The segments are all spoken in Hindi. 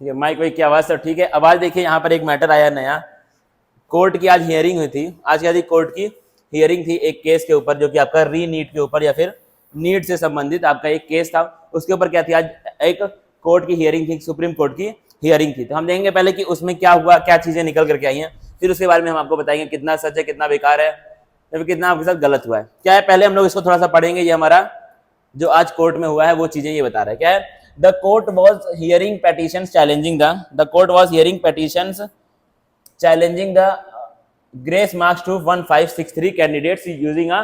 ठीक है, माइक वाइक की आवाज सब ठीक है। अब आज देखिए यहाँ पर एक मैटर आया नया, कोर्ट की आज हियरिंग हुई थी। आज क्या थी? कोर्ट की हियरिंग थी एक केस के ऊपर, जो कि आपका री नीट के ऊपर या फिर नीट से संबंधित आपका एक केस था। उसके ऊपर क्या थी? आज एक कोर्ट की हियरिंग थी, सुप्रीम कोर्ट की हियरिंग थी। तो हम देखेंगे पहले कि उसमें क्या हुआ, क्या चीजें निकल करके आई हैं, फिर उसके बारे में हम आपको बताएंगे कितना सच है, कितना बेकार है या फिर कितना आपके साथ गलत हुआ है। क्या है, पहले हम लोग इसको थोड़ा सा पढ़ेंगे। ये हमारा जो आज कोर्ट में हुआ है वो चीजें ये बता रहा है। क्या है? The court was hearing petitions challenging the court was hearing petitions challenging the grace marks to 1563 candidates using a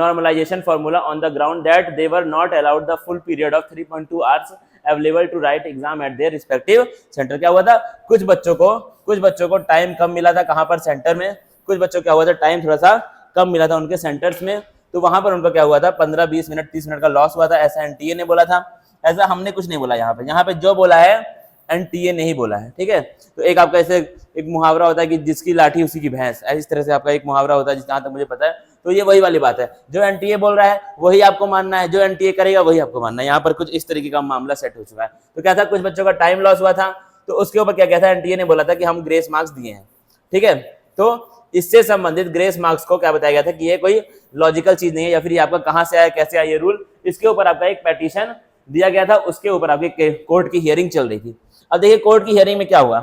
normalization formula on the ground that they were not allowed the full period of 3.2 hours available to write exam at their respective center। क्या हुआ था? कुछ बच्चों को टाइम कम मिला था। कहां पर? सेंटर में। कुछ बच्चों क्या हुआ था? टाइम थोड़ा सा कम मिला था उनके सेंटर्स में, तो वहां पर उनका क्या हुआ था? 15-20 मिनट 30 मिनट का लॉस हुआ था। ऐसा एनटीए ने बोला था, ऐसा हमने कुछ नहीं बोला। यहाँ पे जो बोला है एनटीए नहीं बोला है। ठीक है, तो एक आपका ऐसे एक मुहावरा होता है कि जिसकी लाठी उसी की भैंस, इस तरह से आपका एक मुहावरा होता है जहां तक मुझे पता है। तो ये वही वाली बात है, जो एनटीए बोल रहा है वही आपको मानना है, जो एनटीए करेगा वही आपको मानना है। यहाँ पर कुछ इस तरीके का मामला सेट हो चुका है। तो क्या था? कुछ बच्चों का टाइम लॉस हुआ था, तो उसके ऊपर क्या क्या था? एनटीए ने बोला था कि हम ग्रेस मार्क्स दिए हैं। ठीक है, तो इससे संबंधित ग्रेस मार्क्स को क्या बताया गया था कि ये कोई लॉजिकल चीज नहीं है, या फिर ये आपका कहां से आया, कैसे आया ये रूल, इसके ऊपर आपका एक पेटिशन दिया गया था। उसके ऊपर आपकी कोर्ट की हियरिंग चल रही थी। अब देखिए कोर्ट की हियरिंग में क्या हुआ।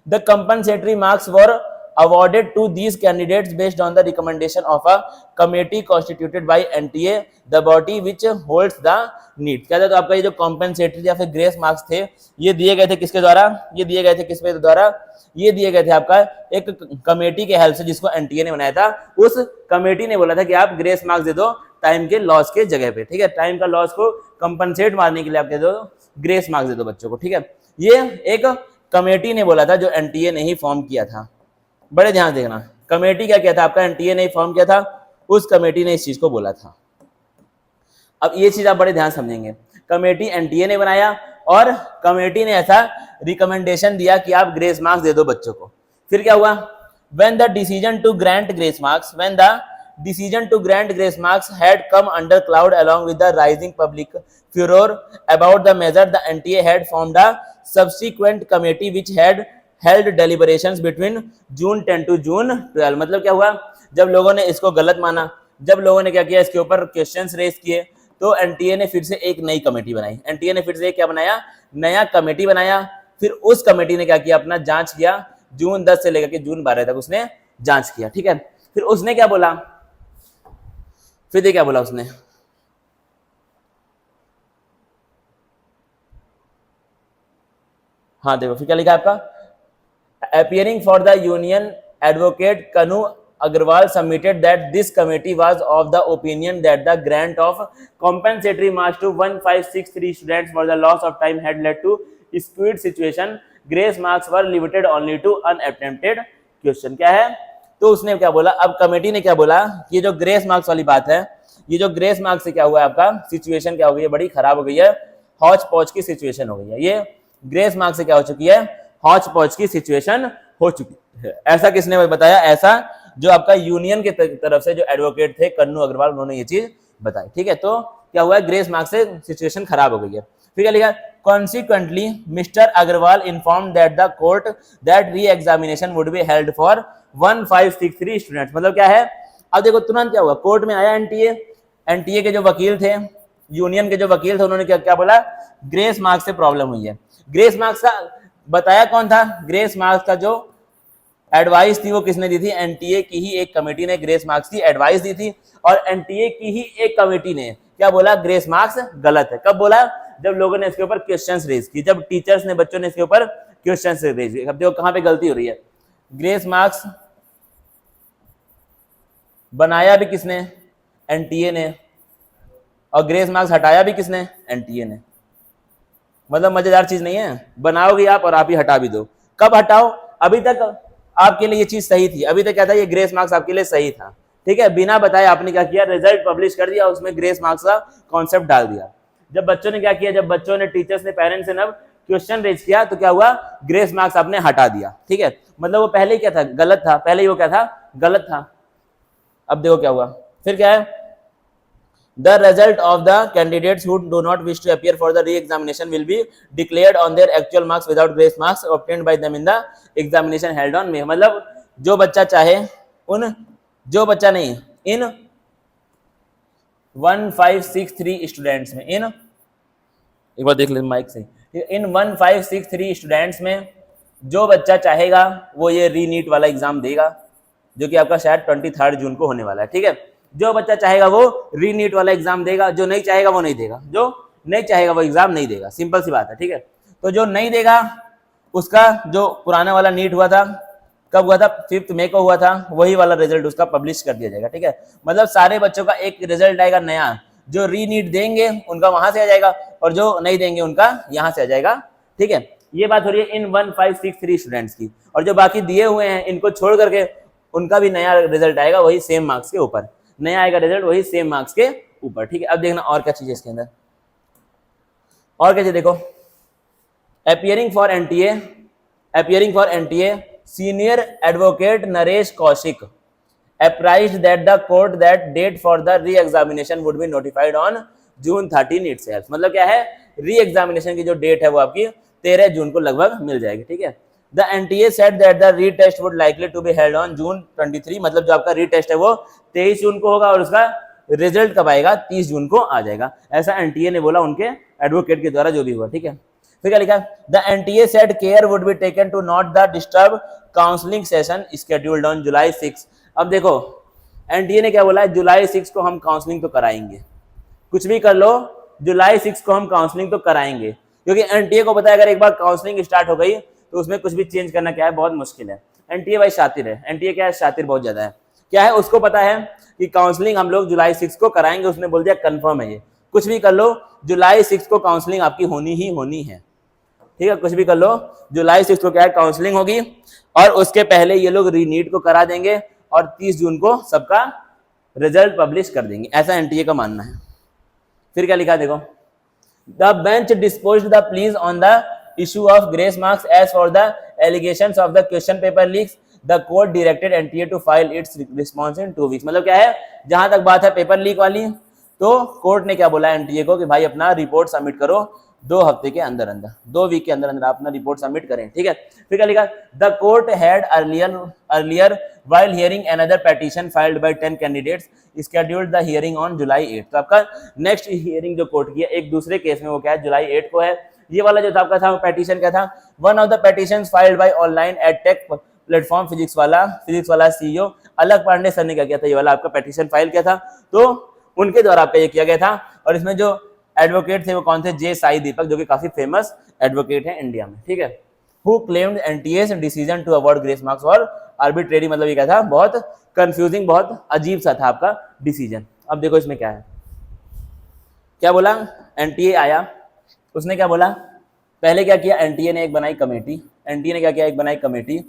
The compensatory marks were awarded to these candidates based on the recommendation of a committee constituted by NTA, the body which holds the NEET। क्या था? तो आपका ये जो कॉम्पेंसेटरी या फिर ग्रेस मार्क्स थे, ये दिए गए थे किसके द्वारा? ये दिए गए थे किसके द्वारा? ये दिए गए थे आपका एक कमेटी के हेल्प से, जिसको एनटीए ने बनाया था। उस कमेटी ने बोला था कि आप ग्रेस मार्क्स दे दो टाइम के लॉस के जगह पे। ठीक है, टाइम का लॉस को कंपनसेट मारने के लिए आप दे दो ग्रेस मार्क्स दे दो बच्चों को। ठीक है, ये एक कमेटी ने बोला था जो एनटीए ने ही फॉर्म किया था। बड़े ध्यान देखना, कमेटी क्या किया था आपका? एनटीए ने फॉर्म किया था, उस कमेटी ने इस चीज को बोला था। अब ये चीज आप बड़े ध्यान समझेंगे, कमेटी एनटीए ने बनाया और कमेटी ने ऐसा रिकमेंडेशन दिया कि आप ग्रेस मार्क्स दे दो बच्चों को। फिर क्या हुआ? when the decision to grant grace marks had come under cloud along with the rising public furor about the measure, the NTA had formed a subsequent committee which had held deliberations between June 10 to June 12। मतलब क्या हुआ? जब लोगों ने इसको गलत माना, जब लोगों ने क्या किया, इसके ऊपर क्वेश्चंस रेज किए, तो एनटीए ने फिर से एक नई कमेटी बनाई। एनटीए ने फिर से क्या बनाया? नया कमेटी बनाया। फिर उस कमेटी ने क्या किया? अपना जांच किया। जून 10 से लेकर के जून 12 तक उसने जांच किया। ठीक है, फिर उसने क्या बोला? फिर ये क्या बोला उसने? हाँ देखो, फिर क्या लिखा आपका? appearing for the union advocate Kanu Agarwal submitted that this committee was of the opinion that the grant of compensatory marks to 1563 students for the loss of time had led to skewed situation। grace marks were limited only to unattempted question। क्या है? तो उसने क्या बोला? अब कमेटी ने क्या बोला? ये जो ग्रेस मार्क्स वाली बात है, ये जो ग्रेस मार्क्स से क्या हुआ है आपका सिचुएशन क्या हो गई है? बड़ी खराब हो गई है, हौच पौच की सिचुएशन हो गई है। ये ग्रेस मार्क्स से क्या हो चुकी है? हौच पौच की सिचुएशन हो चुकी है। ऐसा किसने बताया? ऐसा जो आपका यूनियन के तरफ से जो एडवोकेट थे कन्नू अग्रवाल, उन्होंने ये चीज बताई। ठीक है, तो क्या हुआ है? ग्रेस मार्क्स से सिचुएशन खराब हो गई है। फिर क्या लिखा? Consequently, Mr. Agarwal informed that the court that re-examination would be held for 1563 students। मतलब क्या है? अब देखो तुरंत क्या हुआ? कोर्ट में आया एनटीए के जो वकील थे, यूनियन के जो वकील थे, उन्होंने क्या बोला? ग्रेस मार्क्स से प्रॉब्लम हुई है। ग्रेस मार्क्स का बताया कौन था? ग्रेस मार्क्स का जो एडवाइस थी वो किसने दी थी? एनटीए की ही एक कमेटी ने ग्रेस मार्क्स की एडवाइस दी थी, और एनटीए की ही एक कमेटी ने क्या बोला? ग्रेस मार्क्स गलत है। कब बोला? जब लोगों ने इसके ऊपर क्वेश्चंस रेज की, जब टीचर्स ने, बच्चों ने इसके ऊपर क्वेश्चंस रेज किए। अब देखो कहां पे गलती हो रही है। ग्रेस मार्क्स बनाया भी किसने? एनटीए ने, और ग्रेस मार्क्स हटाया भी किसने? एनटीए ने। मतलब मजेदार चीज नहीं है, बनाओगे आप और आप ही हटा भी दो। कब हटाओ? अभी तक आपके लिए ये चीज सही थी, अभी तक क्या था? ये ग्रेस मार्क्स आपके लिए सही था। ठीक है, बिना बताए आपने क्या किया? रिजल्ट पब्लिश कर दिया, उसमें ग्रेस मार्क्स का कॉन्सेप्ट डाल दिया। जब बच्चों ने क्या किया? जब बच्चों ने, टीचर्स ने, पेरेंट्स ने जब क्वेश्चन रेज किया, तो क्या हुआ? ग्रेस मार्क्स आपने हटा दिया। ठीक है, मतलब वो पहले क्या था? गलत था। पहले ही वो क्या था? गलत था। अब देखो क्या हुआ। फिर क्या है? The result of the candidates who do not wish to appear for the re-examination will be declared on their actual marks without grace marks obtained by them in the examination held on May। मतलब जो बच्चा चाहे जो बच्चा नहीं इन 1563 स्टूडेंट्स में, इन एक बार देख ले माइक से, इन 1563 स्टूडेंट्स में जो बच्चा चाहेगा वो ये रीनीट वाला एग्जाम देगा, जो कि आपका शायद 23 जून को होने वाला है। ठीक है, जो बच्चा चाहेगा वो रीनीट वाला एग्जाम देगा, जो नहीं चाहेगा वो नहीं देगा, जो नहीं चाहेगा वो एग्जाम नहीं देगा। सिंपल सी बात है। ठीक है, तो जो नहीं देगा उसका जो पुराना वाला नीट हुआ था, कब हुआ था, 5 मई को हुआ था, वही वाला रिजल्ट उसका पब्लिश कर दिया जाएगा। ठीक है, मतलब सारे बच्चों का एक रिजल्ट आएगा नया, जो रीनीट देंगे उनका वहां से आ जाएगा और जो नहीं देंगे उनका यहाँ से आ जाएगा। ठीक है, ये बात हो रही है इन 1563 स्टूडेंट्स की, और जो बाकी दिए हुए हैं इनको छोड़ करके उनका भी नया रिजल्ट आएगा वही सेम मार्क्स के ऊपर, नया आएगा रिजल्ट वही सेम मार्क्स के ऊपर। ठीक है, अब देखना और क्या चीज है इसके अंदर, और क्या चीज देखो, appearing for NTA senior advocate Naresh Kaushik apprised that the court that date for the re-examination would be notified on June 13 itself। मतलब क्या है, री-एग्जामिनेशन की जो डेट है वो आपकी 13 जून को लगभग मिल जाएगी। ठीक है, The NTA said that the retest would likely to be held on June 23। मतलब जो आपका रीटेस्ट है वो 23 जून को होगा और उसका रिजल्ट कब आएगा, 30 जून को आ जाएगा, ऐसा एनटीए ने बोला उनके एडवोकेट के द्वारा जो भी हुआ। ठीक है, फिर क्या लिखा, the NTA said care would be taken to not the disturb counselling session scheduled on July 6। अब देखो एनटीए ने क्या बोला है, जुलाई 6 को हम काउंसलिंग तो कराएंगे, कुछ भी कर लो जुलाई 6 को हम काउंसलिंग तो कराएंगे, क्योंकि एनटीए को पता है अगर एक बार काउंसलिंग स्टार्ट हो गई तो उसमें कुछ भी चेंज करना क्या है बहुत मुश्किल है। एनटीए भाई शातिर है, एनटीए क्या है, शातिर बहुत ज्यादा है। क्या है, उसको पता है कि काउंसलिंग हम लोग जुलाई 6 को कराएंगे, उसने बोल दिया कंफर्म है, ये कुछ भी कर लो जुलाई 6 को काउंसलिंग आपकी होनी ही होनी है। ठीक है, कुछ भी कर लो जुलाई 6 को क्या है काउंसलिंग होगी, और उसके पहले ये लोग रीनीट को करा देंगे और 30 जून को सबका रिजल्ट पब्लिश कर देंगे, ऐसा एनटीए का मानना है। फिर क्या लिखा देखो, the bench disposed the pleas on the issue of grace marks as for the allegations of the question paper leaks the court directed NTA to file its response in 2 weeks. मतलब क्या है, जहां तक बात है पेपर लीक वाली, तो कोर्ट ने क्या बोला एनटीए को कि भाई अपना रिपोर्ट सबमिट करो 2 हफ्ते के अंदर अंदर, 2 वीक के अंदर अंदर अपना रिपोर्ट सबमिट करें। ठीक है, फिर क्या लिखा, the court had earlier while hearing another petition filed by 10 candidates scheduled the hearing on July 8। तो आपका नेक्स्ट हियरिंग जो कोर्ट की है एक दूसरे केस में वो क्या है, जुलाई 8 को है। ये वाला जो था आपका था पेटिशन क्या था, one of the petitions filed by online ed tech platform physics वाला सीईओ अलग पांडे सर ने क्या किया था, ये वाला आपका पेटिशन फाइल किया था, तो उनके द्वारा आपका ये किया गया था। और इसमें जो एडवोकेट थे वो कौन थे, जे साई दीपक, जो कि काफी फेमस एडवोकेट है इंडिया में। ठीक है, who claimed NTA's decision to award grace marks और आर्बिट्रेरी, मतलब ये क्या था, बहुत कंफ्यूजिंग, बहुत अजीब सा था आपका डिसीजन। अब देखो इसमें क्या है, क्या बोला, एनटीए आया, उसने क्या बोला, पहले क्या किया, एनटीए ने एक बनाई कमेटी, एनटीए ने क्या किया, एक बनाई कमेटी,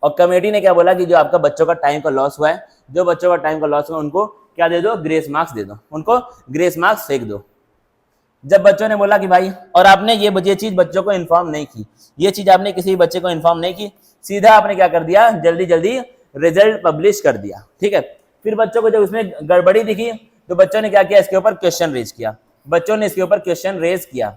और कमेटी ने क्या बोला कि जो आपका बच्चों का टाइम का लॉस हुआ है, जो बच्चों का टाइम का लॉस हुआ उनको क्या दे दो, ग्रेस मार्क्स दे दो, उनको ग्रेस मार्क्स फेंक दो। जब बच्चों ने बोला कि भाई, और आपने ये चीज बच्चों को इन्फॉर्म नहीं की, ये चीज आपने किसी बच्चे को इन्फॉर्म नहीं की, सीधा आपने क्या कर दिया, जल्दी जल्दी रिजल्ट पब्लिश कर दिया। ठीक है, फिर बच्चों को जब उसमें गड़बड़ी दिखी तो बच्चों ने क्या किया, इसके ऊपर क्वेश्चन रेज किया, बच्चों ने इसके ऊपर क्वेश्चन रेज किया।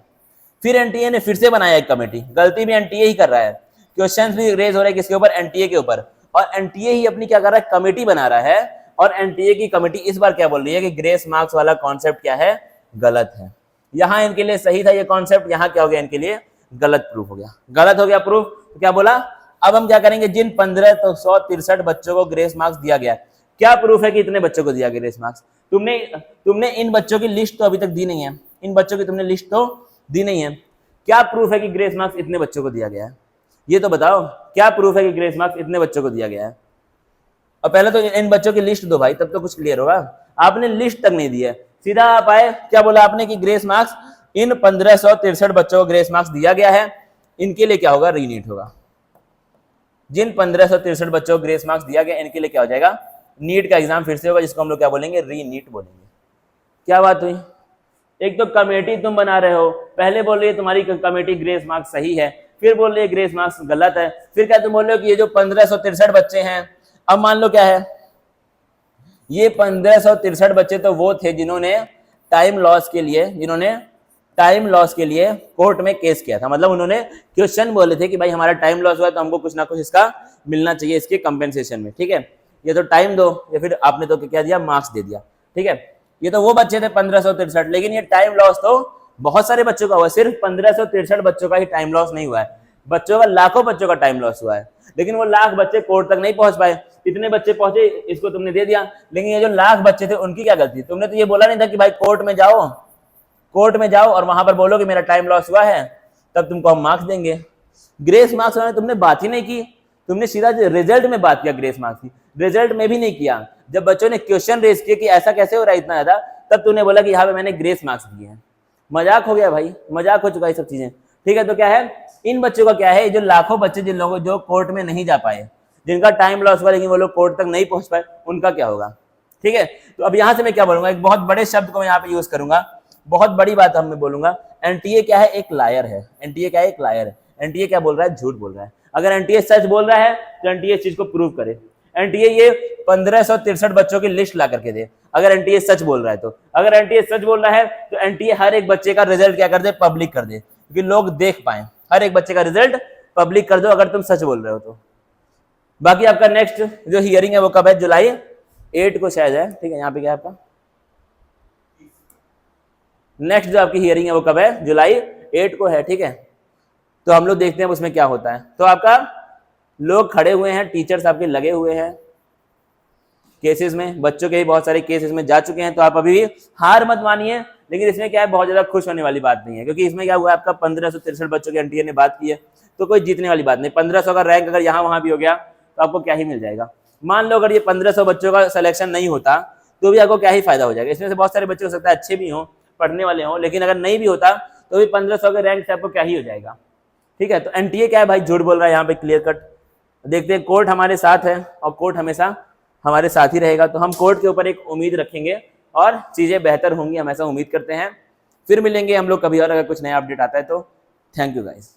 फिर एनटीए ने फिर से बनाया एक कमेटी, गलती भी एनटीए ही कर रहा है, क्वेश्चन भी रेज हो रहे हैं किसके ऊपर, एनटीए के ऊपर, और एनटीए ही अपनी क्या कर रहा है, कमेटी बना रहा है। और एनटीए की कमेटी इस बार क्या बोल रही है कि ग्रेस मार्क्स वाला कॉन्सेप्ट क्या है, गलत है। यहाँ इनके लिए सही था ये कॉन्सेप्ट, यहाँ क्या हो गया, इनके लिए गलत प्रूफ हो गया, गलत हो गया प्रूफ। तो क्या बोला, अब हम क्या करेंगे, जिन 1563 बच्चों को ग्रेस मार्क्स दिया गया, क्या प्रूफ है कि इतने बच्चों को दिया गया ग्रेस मार्क्स, तुमने इन बच्चों की लिस्ट तो अभी तक दी नहीं है, इन बच्चों की तुमने लिस्ट तो दी नहीं है, क्या प्रूफ है कि ग्रेस मार्क्स इतने बच्चों को दिया गया है, ये तो बताओ, क्या प्रूफ है कि ग्रेस मार्क्स इतने बच्चों को दिया गया है। और पहले तो इन बच्चों की लिस्ट दो भाई, तब तो कुछ क्लियर होगा। आपने लिस्ट तक नहीं दी है, सीधा आप आए, क्या बोला आपने कि ग्रेस मार्क्स इन 1563 बच्चों को ग्रेस मार्क्स दिया गया है, इनके लिए क्या होगा, रीनीट होगा। जिन 1563 बच्चों को ग्रेस मार्क्स दिया गया इनके लिए क्या हो जाएगा, नीट का एग्जाम फिर से होगा, जिसको हम लोग क्या बोलेंगे, रीनीट बोलेंगे। क्या बात हुई, एक तो कमेटी तुम बना रहे हो, पहले बोल रही है तुम्हारी कमेटी ग्रेस मार्क्स सही है, फिर बोल रही है ग्रेस मार्क्स गलत है, फिर क्या तुम बोल रहे हो कि ये जो 1563 बच्चे हैं, अब मान लो क्या है, ये 1563 बच्चे तो वो थे जिन्होंने टाइम लॉस के लिए कोर्ट में केस किया था। मतलब उन्होंने क्वेश्चन बोले थे कि भाई हमारा टाइम लॉस हुआ है तो हमको कुछ ना कुछ इसका मिलना चाहिए इसके कंपेंसेशन में, ठीक है। ये तो टाइम दो या फिर आपने तो क्या दिया, मार्क्स दे दिया, ठीक है। ये तो वो बच्चे थे 1563, लेकिन ये टाइम लॉस तो बहुत सारे बच्चों का हुआ, सिर्फ 1563 बच्चों का ही टाइम लॉस नहीं हुआ है, बच्चों का लाखों बच्चों का टाइम लॉस हुआ है। लेकिन वो लाख बच्चे कोर्ट तक नहीं पहुंच पाए, इतने बच्चे पहुंचे, इसको तुमने दे दिया। लेकिन ये जो लाख बच्चे थे उनकी क्या गलती? तुमने तो ये बोला नहीं था कि भाई कोर्ट में जाओ और वहां पर बोलो कि मेरा टाइम लॉस हुआ है, तब तुमको हम मार्क्स देंगे। ग्रेस मार्क्स वाले तुमने बात ही नहीं की, तुमने सीधा रिजल्ट में बात किया ग्रेस मार्क्स की, रिजल्ट में भी नहीं किया। जब बच्चों ने क्वेश्चन रेज किया कि ऐसा कैसे हो रहा है इतना ज्यादा, तब तूने बोला कि यहाँ पे मैंने ग्रेस मार्क्स दिए हैं। मजाक हो गया भाई, मजाक हो चुका है सब चीजें, ठीक है। तो क्या है, इन बच्चों का क्या है, जो लाखों बच्चे जिन लोगों जो कोर्ट में नहीं जा पाए, जिनका टाइम लॉस हुआ लेकिन वो लोग कोर्ट तक नहीं पहुंच पाए, उनका क्या होगा, ठीक है। तो अब यहां से मैं क्या बोलूंगा, एक बहुत बड़े शब्द को मैं यहाँ पे यूज करूंगा, बहुत बड़ी बात हम मैं बोलूंगा। एनटीए क्या है, एक लायर है। एनटीए क्या है, एक लायर है। एनटीए क्या बोल रहा है, झूठ बोल रहा है। अगर एनटीए सच बोल रहा है तो एनटीए इस चीज को प्रूव करे। एनटीए ये 1563 बच्चों की लिस्ट ला करके दे, अगर एनटीए सच बोल रहा है तो। अगर एनटीए सच बोल रहा है तो एनटीए हर एक बच्चे का रिजल्ट क्या कर दे, पब्लिक कर दे, क्योंकि लोग देख पाए। हर एक बच्चे का रिजल्ट पब्लिक कर दो अगर तुम सच बोल रहे हो तो। बाकी आपका नेक्स्ट जो हियरिंग है वो कब है, जुलाई 8 को शायद है, ठीक है। यहाँ पे क्या है आपका नेक्स्ट जो आपकी हियरिंग है वो कब है, जुलाई 8 को है, ठीक है। तो हम लोग देखते हैं उसमें क्या होता है। तो आपका लोग खड़े हुए हैं, टीचर्स आपके लगे हुए हैं केसेस में, बच्चों के भी बहुत सारे केसेस में जा चुके हैं। तो आप अभी भी हार मत मानिए, लेकिन इसमें क्या है, बहुत ज्यादा खुश होने वाली बात नहीं है, क्योंकि इसमें क्या हुआ, आपका 1563 बच्चों की एनटीए ने बात की है, तो कोई जीतने वाली बात नहीं। 1500 का रैंक अगर यहाँ वहां भी हो गया तो आपको क्या ही मिल जाएगा। मान लो अगर ये 1500 बच्चों का सिलेक्शन नहीं होता तो भी आपको क्या ही फायदा हो जाएगा। इसमें से बहुत सारे बच्चे हो सकता है अच्छे भी हों, पढ़ने वाले हों, लेकिन अगर नहीं भी होता तो भी 1500 के रैंक से आपको क्या ही हो जाएगा, ठीक है। तो एनटीए क्या है भाई, झूठ बोल रहा है यहाँ पे क्लियर कट। देखते हैं, कोर्ट हमारे साथ है और कोर्ट हमेशा हमारे साथ ही रहेगा। तो हम कोर्ट के ऊपर एक उम्मीद रखेंगे और चीजें बेहतर होंगी, हम ऐसा उम्मीद करते हैं। फिर मिलेंगे हम लोग कभी और, अगर कुछ नया अपडेट आता है तो। Thank you guys.